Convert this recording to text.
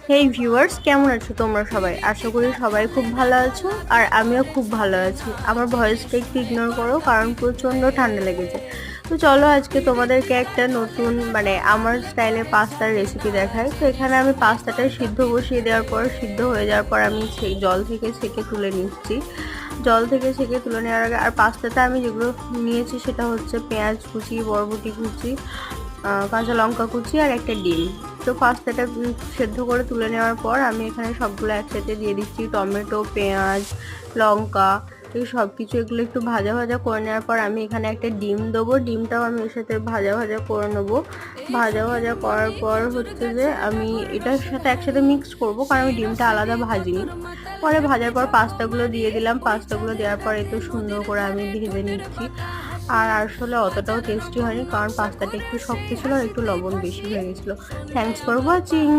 হেই viewers, কেমন আছো তোমরা সবাই? আশা করি সবাই খুব ভালো আছো আর আমিও খুব ভালো আছি। আমার ভয়েসটা একটু ইগনোর করো কারণ প্রচণ্ড ঠান্ডা লেগেছে। তো চলো আজকে তোমাদেরকে একটা নতুন আমার স্টাইলে পাস্তার রেসিপি দেখাই। তো এখানে আমি পাস্তাটা সিদ্ধ বসিয়ে দেওয়ার পর, সিদ্ধ হয়ে যাওয়ার পর আমি জল থেকে ছেঁকে তুলে নিচ্ছি। জল থেকে ছেঁকে তুলে নেওয়ার আগে আর পাস্তাটা আমি যেগুলো নিয়েছি সেটা হচ্ছে পেঁয়াজ কুচি, বরবটি কুচি, কাঁচা লঙ্কা কুচি আর একটা ডিম। তো পাস্তাটা সেদ্ধ করে তুলে নেওয়ার পর আমি এখানে সবগুলো একসাথে দিয়ে দিচ্ছি। টমেটো, পেঁয়াজ, লঙ্কা, এই সব কিছু এগুলো একটু ভাজা ভাজা করে নেওয়ার পর আমি এখানে একটা ডিম দেবো। ডিমটাও আমি এর সাথে ভাজা ভাজা করে নেবো। ভাজা ভাজা করার পর হচ্ছে যে আমি এটার সাথে একসাথে মিক্স করব, কারণ আমি ডিমটা আলাদা ভাজিনি। পরে ভাজার পর পাস্তাগুলো দিয়ে দিলাম। পাস্তাগুলো দেওয়ার পর একটু সুন্দর করে আমি ভেজে নিচ্ছি। আর আসলে অতটাও টেস্টি হয়নি, কারণ পাস্তাটা একটু শক্ত ছিল আর একটু লবণ বেশি হয়ে গেছিলো। Thanks for watching.